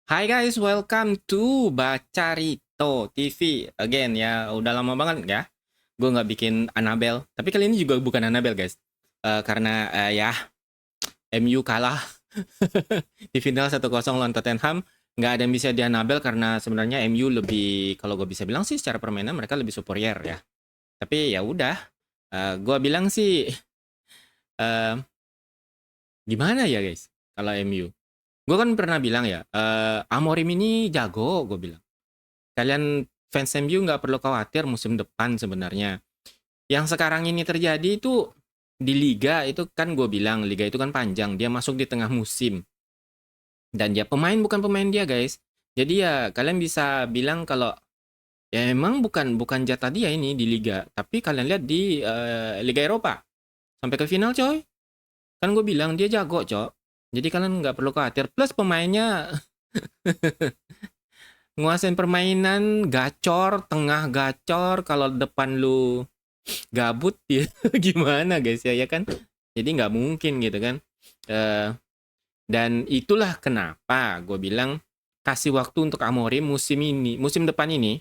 Hai guys, welcome to Bacarito TV again ya. Udah lama banget ya. Gue nggak bikin Annabelle. Tapi kali ini juga bukan Annabelle guys. Karena ya MU kalah di final 1-0 lawan Tottenham. Nggak ada yang bisa di Annabelle karena sebenarnya MU lebih, kalau gue bisa bilang sih secara permainan mereka lebih superior ya. Tapi ya udah. Gue bilang sih eh, gimana ya guys kalau MU. Gue kan pernah bilang ya, Amorim ini jago, gue bilang. Kalian fans MU nggak perlu khawatir musim depan sebenarnya. Yang sekarang ini terjadi itu di liga itu kan gue bilang liga itu kan panjang, dia masuk di tengah musim dan dia pemain bukan pemain dia guys. Jadi ya kalian bisa bilang kalau ya emang bukan bukan jatah dia ini di liga, tapi kalian lihat di Liga Eropa sampai ke final coy. Kan gue bilang dia jago coy. Jadi kalian nggak perlu khawatir. Plus pemainnya nguasain permainan, gacor, tengah gacor, kalau depan lu gabut ya gimana guys ya kan, jadi nggak mungkin gitu kan. Eh, dan itulah kenapa gue bilang kasih waktu untuk Amorim musim ini, musim depan ini.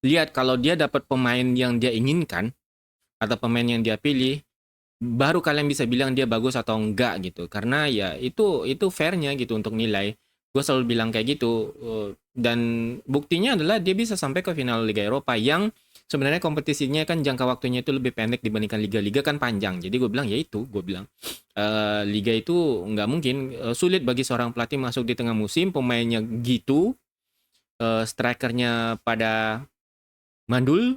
Lihat kalau dia dapat pemain yang dia inginkan atau pemain yang dia pilih, baru kalian bisa bilang dia bagus atau enggak gitu. Karena ya itu fairnya gitu untuk nilai. Gue selalu bilang kayak gitu. Dan buktinya adalah dia bisa sampai ke final Liga Eropa yang sebenarnya kompetisinya kan jangka waktunya itu lebih pendek dibandingkan liga-liga kan panjang. Jadi gue bilang ya itu, gue bilang liga itu nggak mungkin, sulit bagi seorang pelatih masuk di tengah musim, pemainnya gitu, strikernya pada mandul,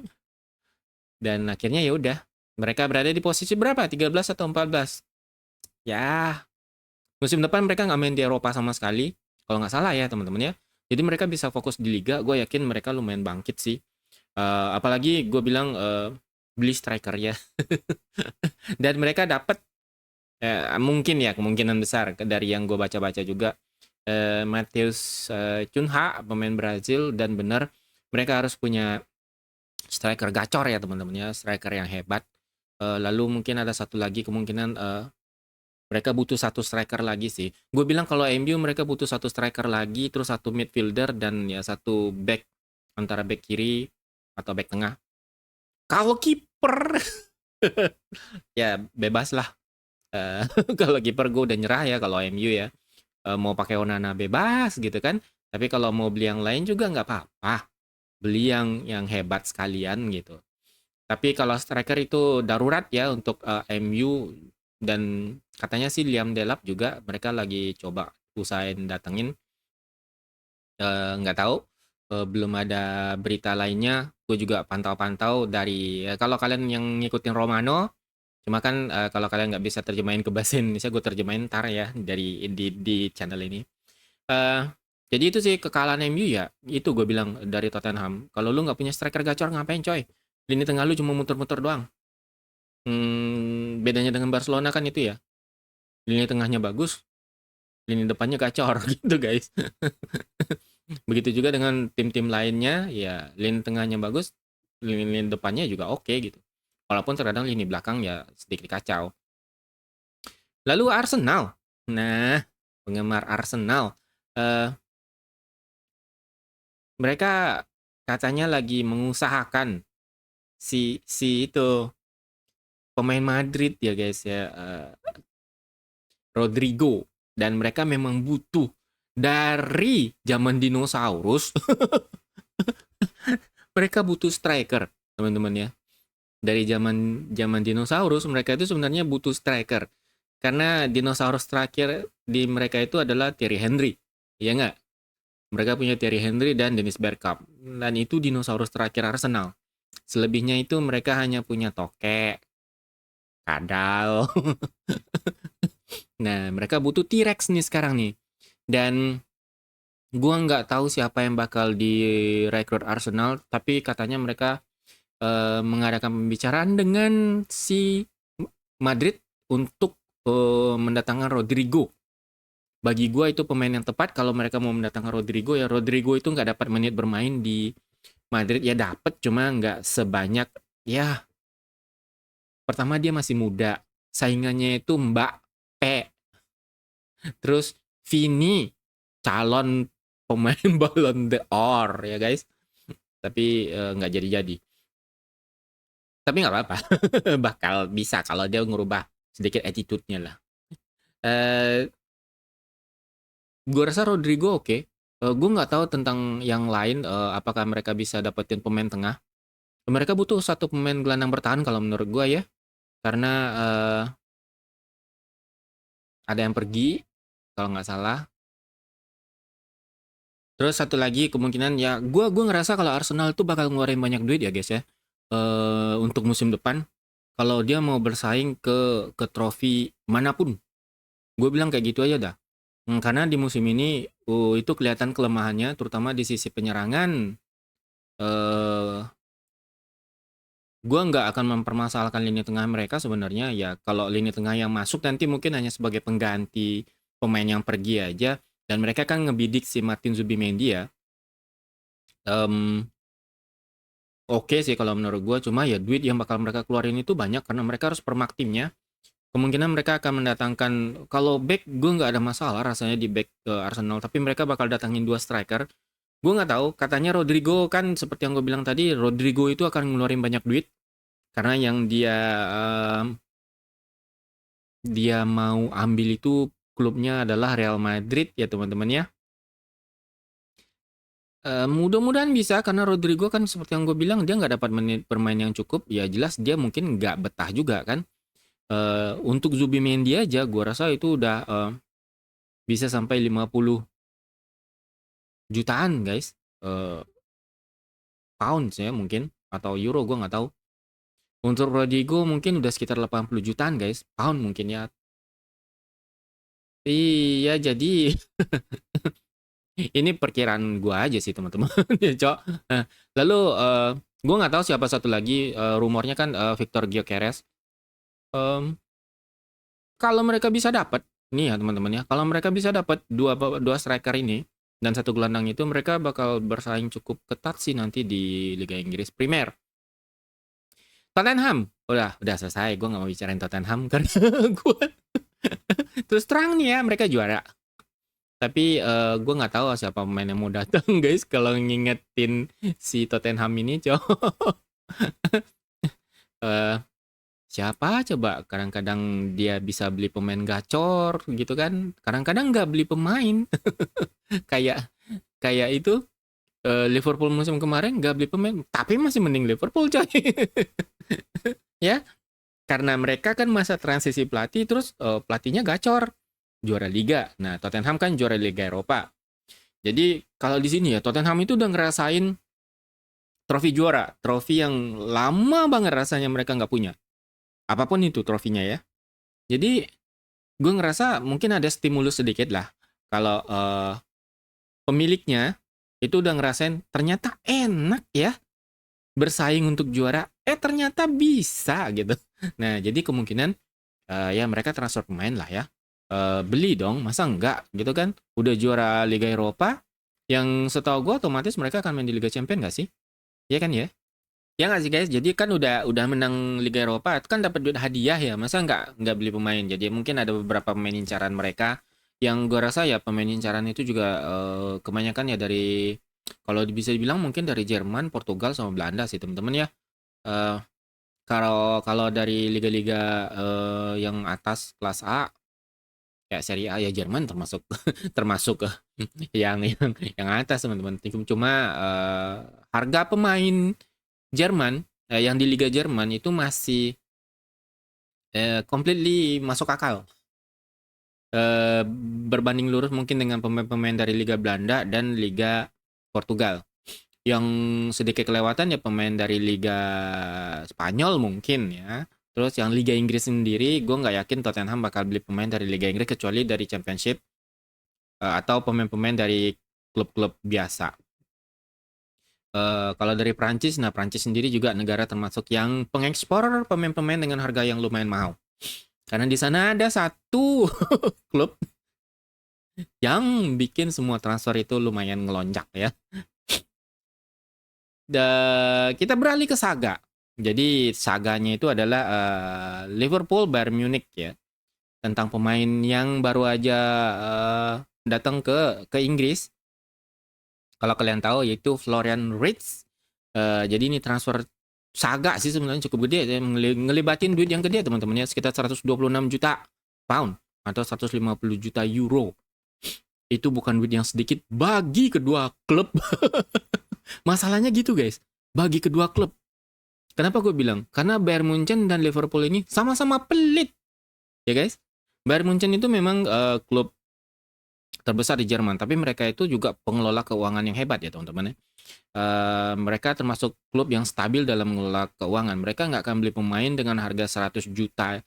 dan akhirnya ya udah mereka berada di posisi berapa? 13 atau 14. Ya, musim depan mereka nggak main di Eropa sama sekali. Kalau nggak salah ya teman-teman ya. Jadi mereka bisa fokus di Liga. Gue yakin mereka lumayan bangkit sih. Apalagi gue bilang beli striker ya. Dan mereka dapat mungkin ya kemungkinan besar dari yang gue baca-baca juga. Matheus Cunha, pemain Brazil, dan benar mereka harus punya striker gacor ya teman-teman ya. Striker yang hebat. Lalu mungkin ada satu lagi kemungkinan mereka butuh satu striker lagi sih. Gue bilang kalau MU mereka butuh satu striker lagi, terus satu midfielder dan ya satu back, antara back kiri atau back tengah. Kalau kiper ya bebas lah. Eh, kalau kiper gue udah nyerah ya kalau MU ya. Mau pakai Onana bebas gitu kan. Tapi kalau mau beli yang lain juga nggak apa-apa. Beli yang hebat sekalian gitu. Tapi kalau striker itu darurat ya untuk MU, dan katanya sih Liam Delap juga mereka lagi coba usahain datengin. Nggak tahu, belum ada berita lainnya. Gue juga pantau-pantau dari kalau kalian yang ngikutin Romano, cuma kan kalau kalian nggak bisa terjemahin ke bahasa Indonesia, gue terjemahin ntar ya dari di channel ini. Eh, jadi itu sih kekalahan MU ya. Itu gue bilang dari Tottenham. Kalau lu nggak punya striker gacor ngapain coy? Lini tengah lu cuma muter-muter doang. Bedanya dengan Barcelona kan itu ya. Lini tengahnya bagus, lini depannya gacor gitu guys. Begitu juga dengan tim-tim lainnya, ya lini tengahnya bagus, lini depannya juga oke gitu. Walaupun terkadang lini belakang ya sedikit kacau. Lalu Arsenal. Nah, penggemar Arsenal. eh Mereka katanya lagi mengusahakan si si itu pemain Madrid ya guys ya, Rodrigo, dan mereka memang butuh dari zaman dinosaurus. Mereka butuh striker teman-teman ya, dari zaman zaman dinosaurus mereka itu sebenarnya butuh striker karena dinosaurus terakhir di mereka itu adalah Thierry Henry, ya nggak? Mereka punya Thierry Henry dan Dennis Bergkamp, dan itu dinosaurus terakhir Arsenal. Selebihnya itu mereka hanya punya Toke, Kadal. Nah, mereka butuh T-Rex nih sekarang nih. Dan gua nggak tahu siapa yang bakal direkrut Arsenal, tapi katanya mereka mengadakan pembicaraan dengan si Madrid untuk mendatangkan Rodrigo. Bagi gua itu pemain yang tepat kalau mereka mau mendatangkan Rodrigo ya. Rodrigo itu nggak dapat menit bermain di Madrid ya, dapat cuma nggak sebanyak ya. Pertama dia masih muda, saingannya itu Mbak P, terus Vini. calon pemain Ballon d'Or ya guys. Tapi nggak jadi-jadi. Tapi nggak apa-apa. Bakal bisa kalau dia ngubah sedikit attitude-nya lah. Eh, gue rasa Rodrigo oke. Gue nggak tahu tentang yang lain. Apakah mereka bisa dapetin pemain tengah? Mereka butuh satu pemain gelandang bertahan kalau menurut gue ya. Karena ada yang pergi kalau nggak salah. Terus satu lagi kemungkinan ya gue ngerasa kalau Arsenal tuh bakal ngeluarin banyak duit ya guys ya. Untuk musim depan kalau dia mau bersaing ke trofi manapun. Gue bilang kayak gitu aja dah. Karena di musim ini itu kelihatan kelemahannya terutama di sisi penyerangan. Eh gue nggak akan mempermasalahkan lini tengah mereka sebenarnya ya kalau lini tengah yang masuk nanti mungkin hanya sebagai pengganti pemain yang pergi aja dan mereka kan ngebidik si Martin Zubimendi ya. Oke sih kalau menurut gue cuma ya duit yang bakal mereka keluarin itu banyak karena mereka harus permak timnya. Kemungkinan mereka akan mendatangkan kalau back gue nggak ada masalah rasanya di back ke Arsenal tapi mereka bakal datangin 2 striker. Gue nggak tahu katanya Rodrigo kan seperti yang gue bilang tadi Rodrigo itu akan ngeluarin banyak duit karena yang dia mau ambil itu klubnya adalah Real Madrid ya teman-teman ya. Mudah-mudahan bisa karena Rodrigo kan seperti yang gue bilang dia nggak dapat menit bermain yang cukup ya jelas dia mungkin nggak betah juga kan. Untuk Zubimendi aja gue rasa itu udah bisa sampai 50 jutaan guys. Pounds ya mungkin atau euro gue nggak tahu. Untuk Rodrigo mungkin udah sekitar 80 jutaan guys, pound mungkin ya. Iya jadi ini perkiraan gua aja sih teman-teman ya Cok. Nah, lalu gua nggak tahu siapa satu lagi rumornya kan Victor Gyökeres. Em, kalau mereka bisa dapat nih ya teman-teman ya, kalau mereka bisa dapat dua striker ini dan satu gelandang itu mereka bakal bersaing cukup ketat sih nanti di Liga Inggris Premier. Tottenham udah selesai, gue nggak mau bicarain Tottenham karena gue terus terang nih ya mereka juara. Tapi gue nggak tahu siapa pemain yang mau datang guys kalau ngingetin si Tottenham ini cowok. Eh, siapa coba kadang-kadang dia bisa beli pemain gacor gitu kan. Kadang-kadang nggak beli pemain. kayak kayak itu Liverpool musim kemarin nggak beli pemain tapi masih mending Liverpool coy. Ya karena mereka kan masa transisi pelatih terus pelatihnya gacor juara liga. Nah, Tottenham kan juara Liga Eropa. Jadi kalau di sini ya Tottenham itu udah ngerasain trofi juara, trofi yang lama banget rasanya mereka nggak punya. Apapun itu trofinya ya. Jadi gue ngerasa mungkin ada stimulus sedikit lah kalau pemiliknya itu udah ngerasain ternyata enak ya bersaing untuk juara. Ternyata bisa gitu. Nah jadi kemungkinan ya mereka transfer pemain lah ya. Beli dong, masa enggak gitu kan? Udah juara Liga Eropa, yang setahu gue otomatis mereka akan main di Liga Champion nggak sih? Iya kan ya? Ya nggak sih guys? Jadi kan udah menang Liga Eropa, itu kan dapat duit hadiah ya. Masa nggak beli pemain? Jadi mungkin ada beberapa pemain incaran mereka yang gue rasa ya pemain incaran itu juga kebanyakan ya dari kalau bisa dibilang mungkin dari Jerman, Portugal sama Belanda sih teman-teman ya. Eh, kalau kalau dari liga-liga yang atas kelas A ya Serie A ya Jerman termasuk termasuk yang atas teman-teman. Cuma harga pemain Jerman yang di Liga Jerman itu masih completely masuk akal. Berbanding lurus mungkin dengan pemain-pemain dari Liga Belanda dan Liga Portugal. Yang sedikit kelewatan ya pemain dari Liga Spanyol mungkin ya. Terus yang Liga Inggris sendiri, gue nggak yakin Tottenham bakal beli pemain dari Liga Inggris kecuali dari Championship atau pemain-pemain dari klub-klub biasa. Kalau dari Prancis, nah Prancis sendiri juga negara termasuk yang pengekspor pemain-pemain dengan harga yang lumayan mahal. Karena di sana ada satu klub yang bikin semua transfer itu lumayan ngelonjak ya. Kita beralih ke saga. Jadi saganya itu adalah Liverpool Bayern Munich ya. Tentang pemain yang baru aja datang ke Inggris. Kalau kalian tahu yaitu Florian Wirtz. Jadi ini transfer saga sih sebenarnya cukup gede ya, ngelibatin duit yang gede teman-teman ya, sekitar 126 juta pound atau 150 juta euro. Itu bukan duit yang sedikit bagi kedua klub. Masalahnya gitu guys, bagi kedua klub. Kenapa gue bilang? Karena Bayern Munchen dan Liverpool ini sama-sama pelit. Ya guys, Bayern Munchen itu memang klub terbesar di Jerman, tapi mereka itu juga pengelola keuangan yang hebat ya teman-teman ya. Mereka termasuk klub yang stabil dalam mengelola keuangan. Mereka nggak akan beli pemain dengan harga 100 juta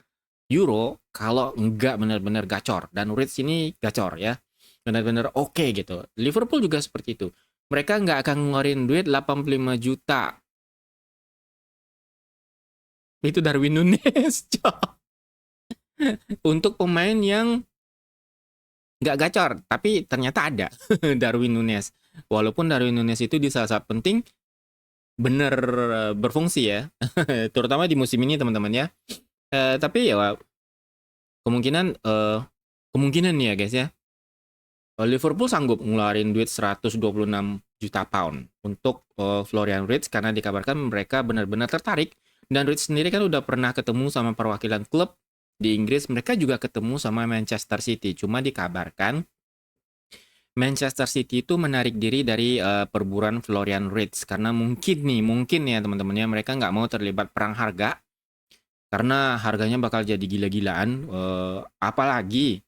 euro kalau nggak benar-benar gacor. Dan Ritz ini gacor ya, benar-benar oke gitu. Liverpool juga seperti itu. Mereka nggak akan ngeluarin duit 85 juta. Itu Darwin Nunes. Untuk pemain yang nggak gacor, tapi ternyata ada Darwin Nunes. Walaupun Darwin Nunes itu di saat-saat penting bener berfungsi ya, terutama di musim ini teman-teman ya. Tapi ya kemungkinan nih ya guys ya, Liverpool sanggup ngeluarin duit 126 juta pound untuk Florian Wirtz karena dikabarkan mereka benar-benar tertarik. Dan Wirtz sendiri kan udah pernah ketemu sama perwakilan klub di Inggris, mereka juga ketemu sama Manchester City. Cuma dikabarkan Manchester City itu menarik diri dari perburuan Florian Wirtz karena mungkin ya teman-teman ya, mereka nggak mau terlibat perang harga karena harganya bakal jadi gila-gilaan. Apalagi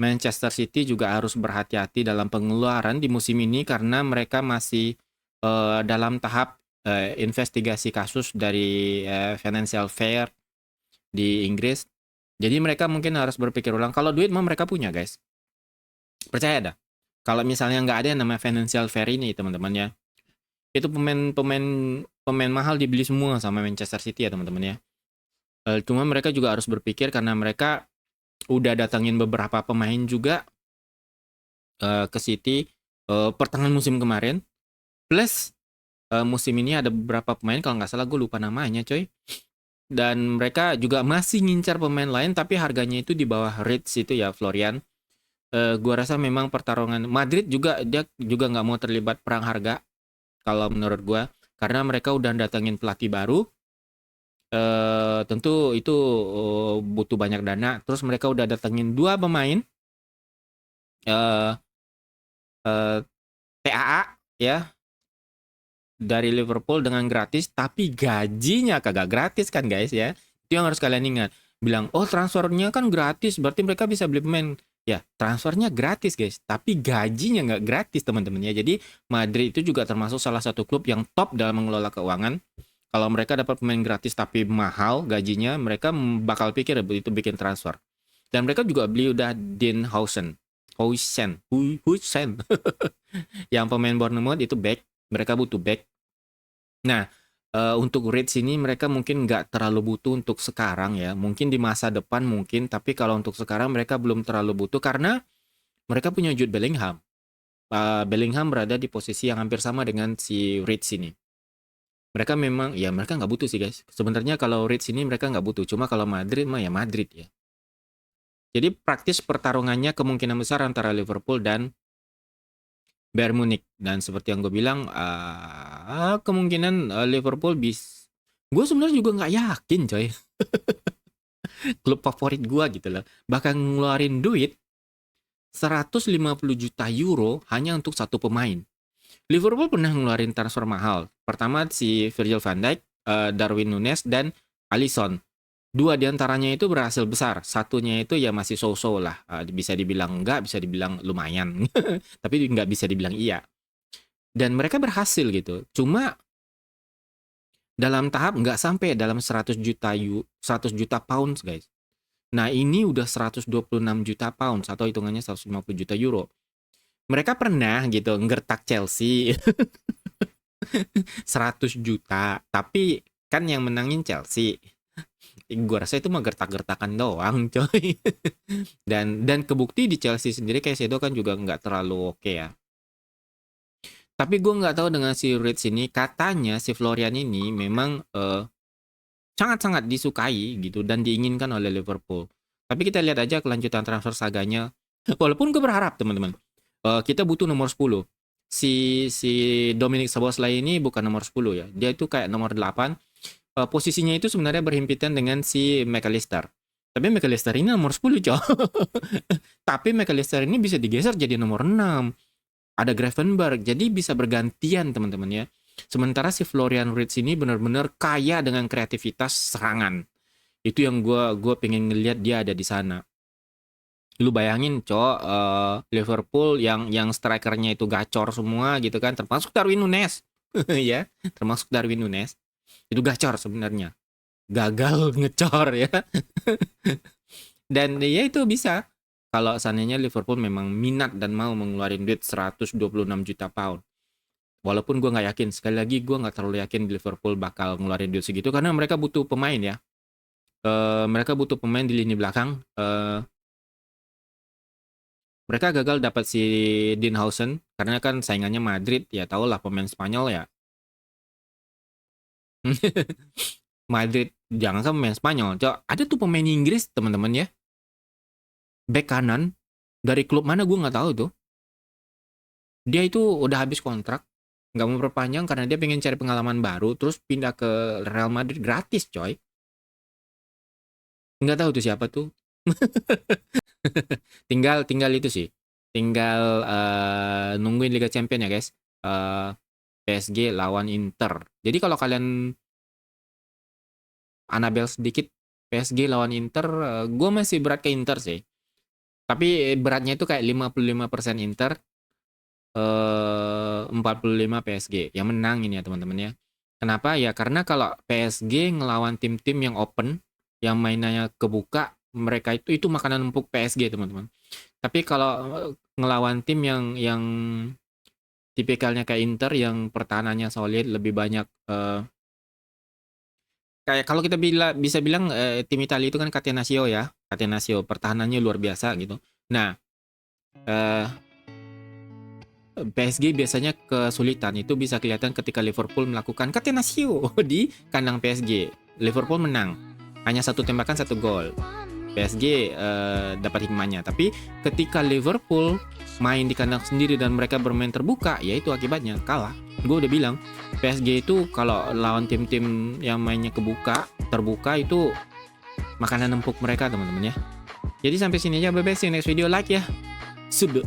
Manchester City juga harus berhati-hati dalam pengeluaran di musim ini karena mereka masih dalam tahap investigasi kasus dari Financial Fair di Inggris. Jadi mereka mungkin harus berpikir ulang. Kalau duit mah mereka punya guys, percaya dah. Kalau misalnya nggak ada yang namanya Financial Fair ini teman-teman ya, itu pemain mahal dibeli semua sama Manchester City ya teman-teman ya. Cuma mereka juga harus berpikir karena mereka udah datangin beberapa pemain juga ke City pertengahan musim kemarin. Plus musim ini ada beberapa pemain, kalau nggak salah gue lupa namanya coy. Dan mereka juga masih ngincar pemain lain tapi harganya itu di bawah Ritz itu ya Florian. Gua rasa memang pertarungan Madrid juga, dia juga nggak mau terlibat perang harga kalau menurut gua, karena mereka udah datangin pelatih baru. Tentu itu butuh banyak dana. Terus mereka udah datangin dua pemain eh TAA ya dari Liverpool dengan gratis, tapi gajinya kagak gratis kan guys ya. Itu yang harus kalian ingat. Bilang, oh transfernya kan gratis, berarti mereka bisa beli pemain. Ya, transfernya gratis guys, tapi gajinya nggak gratis teman-teman ya. Jadi Madrid itu juga termasuk salah satu klub yang top dalam mengelola keuangan. Kalau mereka dapat pemain gratis tapi mahal gajinya, mereka bakal pikir itu bikin transfer. Dan mereka juga beli udah Dean Howson. Yang pemain Bournemouth itu back. Mereka butuh back. Nah, untuk Reds ini mereka mungkin nggak terlalu butuh untuk sekarang ya. Mungkin di masa depan mungkin, tapi kalau untuk sekarang mereka belum terlalu butuh karena mereka punya Jude Bellingham. Bellingham berada di posisi yang hampir sama dengan si Reds ini. Mereka memang, ya mereka nggak butuh sih guys. Sebenarnya kalau Reds ini mereka nggak butuh. Cuma kalau Madrid mah ya Madrid ya. Jadi praktis pertarungannya kemungkinan besar antara Liverpool dan Bayern Munich. Dan seperti yang gue bilang, kemungkinan Liverpool gue sebenarnya juga nggak yakin coy. Klub favorit gue gitu loh. Bahkan ngeluarin duit 150 juta euro hanya untuk satu pemain. Liverpool pernah ngeluarin transfer mahal. Pertama si Virgil van Dijk, Darwin Nunes, dan Alisson. Dua diantaranya itu berhasil besar. Satunya itu ya masih so-so lah. Bisa dibilang enggak, bisa dibilang lumayan. Tapi nggak bisa dibilang iya. Dan mereka berhasil gitu. Cuma dalam tahap nggak sampai dalam 100 juta pounds guys. Nah ini udah 126 juta pounds atau hitungannya 150 juta euro. Mereka pernah gitu ngertak Chelsea 100 juta. Tapi kan yang menangin Chelsea. Gue rasa itu mah gertak-gertakan doang coy. dan kebukti di Chelsea sendiri Caicedo kan juga nggak terlalu oke ya. Tapi gue nggak tahu dengan si Reds ini, katanya si Florian ini memang sangat-sangat disukai gitu dan diinginkan oleh Liverpool. Tapi kita lihat aja kelanjutan transfer saganya. Walaupun gue berharap teman-teman, kita butuh nomor 10. Si Dominic Szoboszlai ini bukan nomor 10 ya. Dia itu kayak nomor 8. Posisinya itu sebenarnya berhimpitan dengan si McAllister. Tapi McAllister ini nomor 10, coy. Tapi McAllister ini bisa digeser jadi nomor 6. Ada Gravenberch, jadi bisa bergantian teman-teman ya. Sementara si Florian Wirtz ini benar-benar kaya dengan kreativitas serangan. Itu yang gue pengen ngelihat dia ada di sana. Lu bayangin, cowok, Liverpool yang strikernya itu gacor semua gitu kan, termasuk Darwin Nunes. Ya, termasuk Darwin Nunes. Itu gacor sebenarnya. Gagal ngecor ya. Dan ya itu bisa. Kalau seandainya Liverpool memang minat dan mau mengeluarkan duit 126 juta pound. Walaupun gue nggak yakin, sekali lagi gue nggak terlalu yakin Liverpool bakal ngeluarin duit segitu karena mereka butuh pemain ya. Mereka butuh pemain di lini belakang. Mereka gagal dapat si Dinhausen karena kan saingannya Madrid, ya tau lah pemain Spanyol ya. Madrid jangan sama pemain Spanyol. Cok, ada tuh pemain Inggris teman-teman ya. Back kanan dari klub mana gue nggak tahu tuh. Dia itu udah habis kontrak, nggak mau perpanjang karena dia pengen cari pengalaman baru, terus pindah ke Real Madrid gratis, coy. Nggak tahu tuh siapa tuh. tinggal itu sih. Tinggal nungguin Liga Champion ya, guys. PSG lawan Inter. Jadi kalau kalian Anabel sedikit PSG lawan Inter, gue masih berat ke Inter sih. Tapi beratnya itu kayak 55% Inter, 45 PSG. Yang menang ini ya teman-teman ya. Kenapa? Ya karena kalau PSG ngelawan tim-tim yang open, yang mainannya kebuka, mereka itu makanan empuk PSG teman-teman. Tapi kalau ngelawan tim yang tipikalnya kayak Inter yang pertahanannya solid, lebih banyak kayak kalau kita bisa bilang tim Italia itu kan Catenaccio ya. Catenaccio pertahanannya luar biasa gitu. Nah, PSG biasanya kesulitan itu bisa kelihatan ketika Liverpool melakukan Catenaccio di kandang PSG. Liverpool menang. Hanya satu tembakan, satu gol. PSG dapat hikmahnya. Tapi ketika Liverpool main di kandang sendiri dan mereka bermain terbuka, ya itu akibatnya kalah. Gue udah bilang, PSG itu kalau lawan tim-tim yang mainnya terbuka itu makanan empuk mereka teman-teman ya. Jadi sampai sini aja, bye-bye, see you next video, like ya. Sudah.